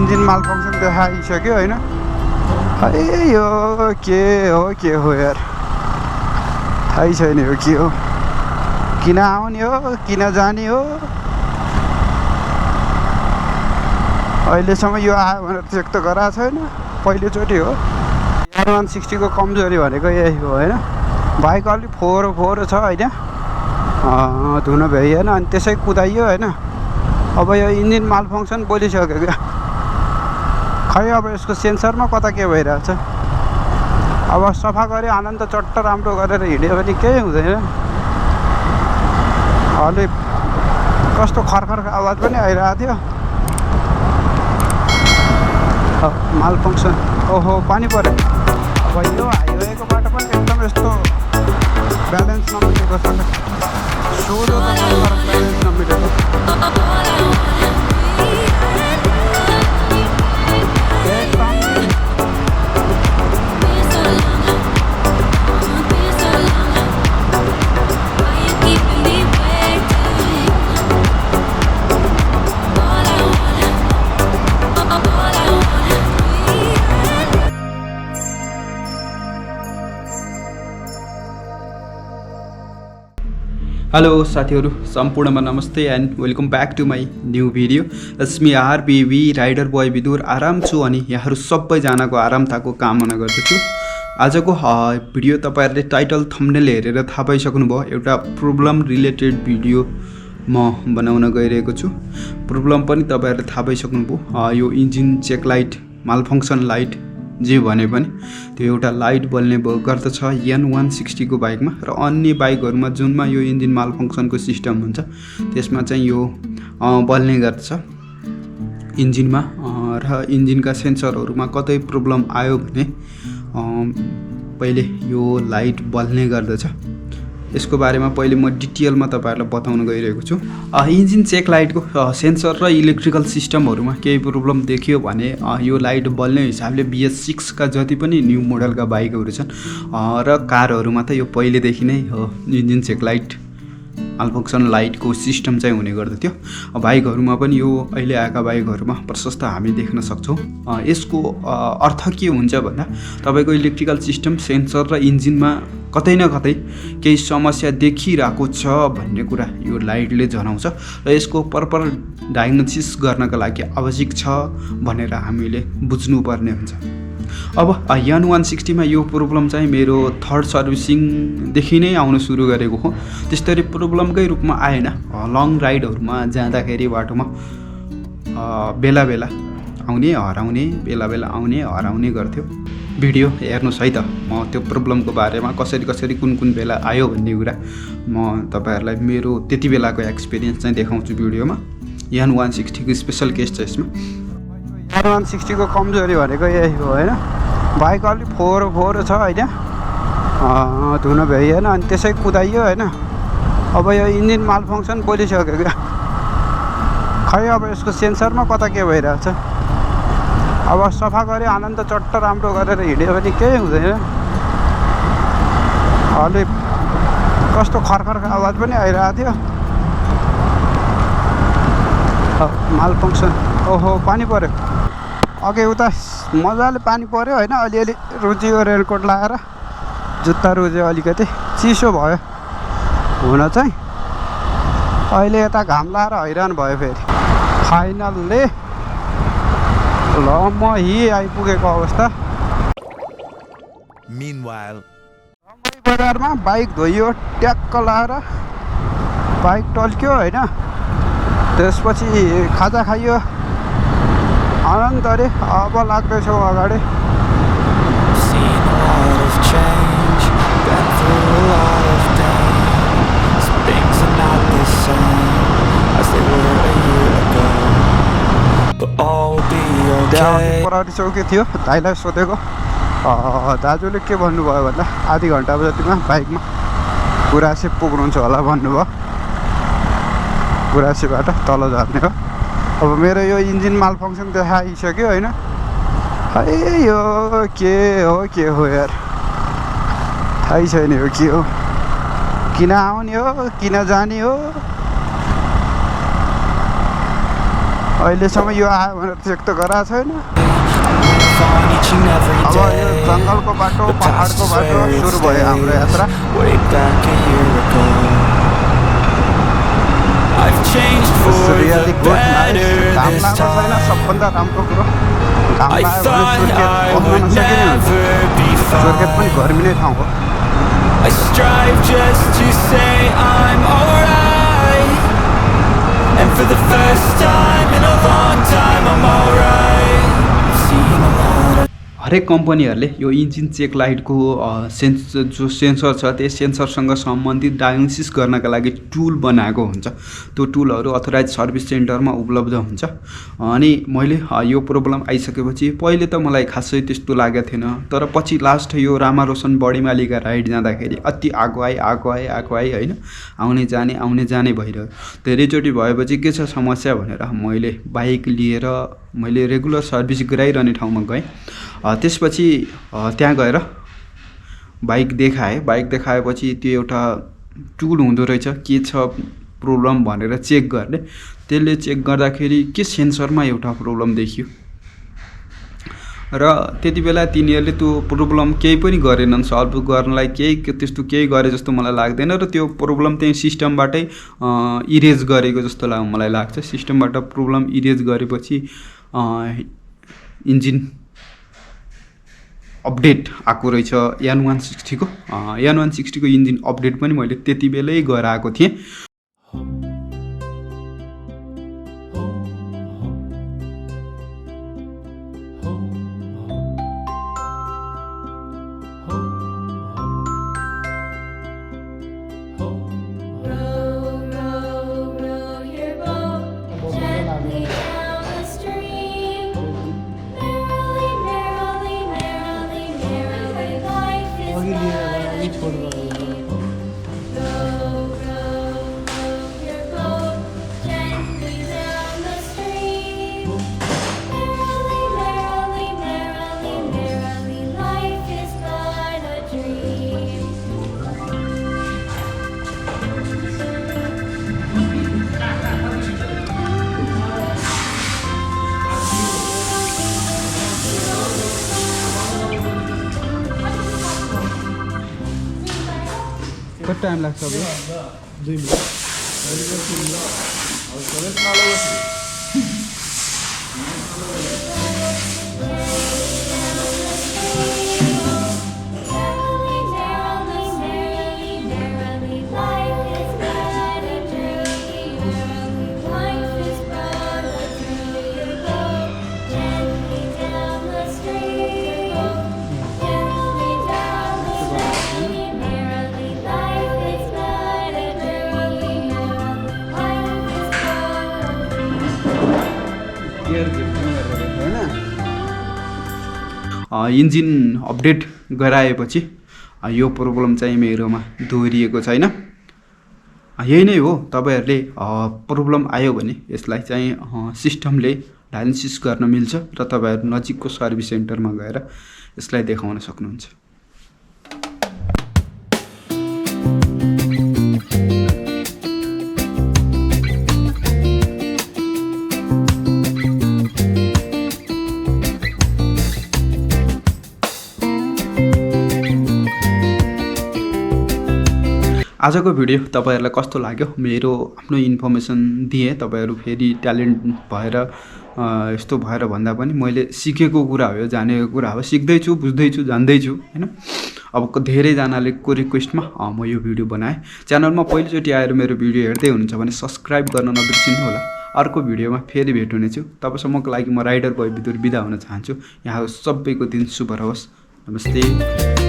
Engine मालफङ्सन देखाइसक्यो हैन। यो के हो यार, थाहै छैन यो के हो, किन आउने हो, किन जाने हो। अहिलेसम्म यो आयो भनेर चेक त गराएको छैन, पहिलोचोटि हो। n160 को कमजोरी भनेको यही हो हैन। बाइक अलिक फोहोरो छ हैन, धुन भ्याइएन अनि त्यसै कुदाइयो हैन। अब यो इन्जिन मालफङ्सन बोलिसक्यो क्या, खै अब यसको सेन्सरमा कता के भइरहेछ। अब सफा गऱ्यो आनन्द चट्ट राम्रो गरेर हिँड्यो भने केही हुँदैन। अलिक कस्तो खरखर आवाज पनि आइरहेको थियो। मालफङ्सन, ओहो पानी पऱ्यो। अब यो हाइवेको बाटो पनि एकदम यस्तो ब्यालेन्स नमिलेको छ, सोझो त ब्यालेन्स नमिलेको। हेलो साथीहरू, सम्पूर्णमा नमस्ते and welcome back to my new video. It's me RBV rider boy Bidur. आराम छु अनि यहाँहरू सबैजनाको आरामताको कामना गर्दछु। आजको भिडियो तपाईँहरूले टाइटल थम्बनेल हेरेर थाहा पाइसक्नुभयो, एउटा प्रब्लम रिलेटेड भिडियो म बनाउन गइरहेको छु। प्रब्लम पनि तपाईँहरूले थाहा पाइसक्नुभयो, यो इन्जिन चेक लाइट मालफङ्सन लाइट जे भने पनि त्यो एउटा लाइट बल्ने गर्दछ n160 को बाइकमा र अन्य बाइकहरूमा जुनमा यो इन्जिन मालफङ्सनको सिस्टम हुन्छ त्यसमा चाहिँ यो बल्ने गर्दछ इन्जिनमा। र इन्जिनका सेन्सरहरूमा कतै प्रब्लम आयो भने पहिले यो लाइट बल्ने गर्दछ। यसको बारेमा पहिले म डिटेलमा तपाईहरुलाई बताउन गइरहेको छु। इन्जिन चेक लाइटको सेन्सर र इलेक्ट्रिकल सिस्टमहरुमा केही प्रब्लम देखियो भने यो लाइट बल्ने हिसाबले BS6 का जति पनि न्यू मोडलका बाइकहरु छन् र कारहरुमा त यो पहिलेदेखि नै इन्जिन चेक लाइट मालफङ्सन लाइटको सिस्टम चाहिँ हुने गर्दथ्यो। बाइकहरुमा पनि यो अहिले आएका बाइकहरुमा प्रशस्त हामी देख्न सक्छौं। यसको अर्थ के हुन्छ भन्दा तपाईको इलेक्ट्रिकल सिस्टम सेन्सर र इन्जिनमा कतै न कतै केही समस्या देखिरहेको छ भन्ने कुरा यो लाइटले जनाउँछ र यसको प्रपर डायग्नोसिस गर्नका लागि आवश्यक छ भनेर हामीले बुझ्नु पर्ने हुन्छ। अब n160 मा यो प्रब्लम चाहिँ मेरो थर्ड सर्भिसिङ देखि नै आउन सुरु गरेको हो। त्यस्तै प्रब्लमकै रूपमा आएन, लङ राइडहरुमा जाँदाखेरि बाटोमा बेला बेला आउने हराउने बेला बेला आउने हराउने गर्थ्यो। भिडियो हेर्नुस् है त, म त्यो प्रब्लमको बारेमा कसरी कुन बेला आयो भन्ने कुरा म तपाईहरुलाई मेरो त्यति बेलाको एक्सपिरियन्स चाहिँ देखाउँछु भिडियोमा। n160 को स्पेशल केस छ यसमा। n160 को कमजोरी भनेको यही हो हैन, बाइक अलिक फोहोरो छ हैन, धुन भ्याइएन अनि त्यसै कुदाइयो हैन। अब यो इन्जिन मालफङ्सन बोलिसक्यो क्या, खै अब यसको सेन्सरमा कता के भइरहेछ। अब सफा गऱ्यो आनन्द चट्ट राम्रो गरेर हिँड्यो भने केही हुँदैन। अलिक कस्तो खरखर आवाज पनि आइरहेको थियो। मालफङ्सन, ओहो पानी पऱ्यो। अघि उता मजाले पानी पऱ्यो हैन, अलिअलि रुजियो रेनकोट लगाएर, जुत्ता रुज्यो, अलिकति चिसो भयो हुन चाहिँ। अहिले यता घाम लाएर हैरान भयो फेरि। फाइनल्ली ल म आइपुगेको अवस्था। Meanwhile, बजारमा बाइक धोइयो, ट्याक्क लाएर बाइक टल्क्यो हैन। त्यसपछि खाजा खाइयो, आनन्द अरे अब लाग्दैछौ अगाडि। परारी चौकी थियो, दाइलाई सोधेको, दाजुले के भन्नुभयो भन्दा आधी घन्टा जतिमा बाइकमा गुराँसी पुग्नुहुन्छ होला भन्नुभयो। गुराँसीबाट तल झर्ने हो। अब मेरो यो इन्जिन मालफङ्सन देखाइसक्यो हैन। यो के हो यार, थाहै छैन यो के हो, किन आउने हो, किन जाने हो। अहिलेसम्म यो आयो भनेर चेक त गराएको छैन। अब यो जङ्गलको बाटो पहाडको बाटो सुरु भयो हाम्रो यात्रा। Really good nice. घाम लाग्छ छैन सबभन्दा राम्रो कुरो। घाम लाग्यो भने सुर्खेत बस्न नसकिने हुन्छ। सुर्खेत पनि गर्मिने ठाउँ हो। I strive just to say I'm alright, and for the first time in a long time I'm alright. Seeing a lot of हरेक कम्पनीहरूले यो इन्जिन चेक लाइटको जो सेन्सर छ त्यस सेन्सरसँग सम्बन्धित डायग्नोसिस गर्नका लागि टुल बनाएको हुन्छ। त्यो टुलहरू अथोराइज सर्भिस सेन्टरमा उपलब्ध हुन्छ। अनि मैले यो प्रब्लम आइसकेपछि पहिले त मलाई खासै त्यस्तो लागेको थिएन, तर पछि लास्ट यो रामारोसन बडीमालीका राइड जाँदाखेरि अति आगो आए होइन, आउने जाने भइरह्यो। धेरैचोटि भएपछि के छ समस्या भनेर मैले बाइक लिएर मैले रेगुलर सर्भिस गराइरहने ठाउँमा गएँ। त्यसपछि त्यहाँ गएर बाइक देखाएपछि त्यो एउटा टुल हुँदो रहेछ के छ प्रब्लम भनेर चेक गर्ने। त्यसले चेक गर्दाखेरि के सेन्सरमा एउटा प्रब्लम देखियो र त्यति बेला तिनीहरूले त्यो प्रब्लम केही पनि गरेनन् सल्भ गर्नलाई, त्यस्तो केही गरे जस्तो मलाई लाग्दैन र त्यो प्रब्लम त्यही सिस्टमबाटै इरेज गरेको जस्तो मलाई लाग्छ। सिस्टमबाट प्रब्लम इरेज गरेपछि इन्जिन अपडेट आएको रहेछ n160 को। n160 को इन्जिन अपडेट पनि मैले त्यति बेलै गराएको थिएँ। कति टाइम लाग्छ अब? 2 मिनट। इन्जिन अपडेट गराएपछि यो प्रब्लम चाहिँ मेरोमा दोहोरिएको छैन। यही नै हो, तपाईहरुले प्रब्लम आयो भने यसलाई चाहिँ सिस्टमले डायग्नोसिस गर्न मिल्छ र तपाईहरु नजिकको सर्भिस सेन्टरमा गएर यसलाई देखाउन सक्नुहुन्छ। आजको भिडियो तपाईहरुलाई कस्तो लाग्यो? मेरो आफ्नो इन्फर्मेसन दिए, तपाईहरु फेरि ट्यालेन्ट भएर यस्तो भएर भन्दा पनि मैले सिकेको कुरा हो, जानेको कुरा हो, सिक्दै छु, बुझ्दै छु, जान्दै छु हैन। अब धेरै जनाले को रिक्वेस्टमा म यो भिडियो बनाए। च्यानलमा पहिलोचोटि आएर मेरो भिडियो हेर्दै हुनुहुन्छ भने सब्स्क्राइब गर्न नबिर्सिनु होला। अर्को भिडियोमा फेरि भेट हुनेछु। तबसम्मको लागि म राइडर बोय बिदुर बिदा हुन चाहन्छु। यहाँ सबैको दिन शुभ रहोस्। नमस्ते।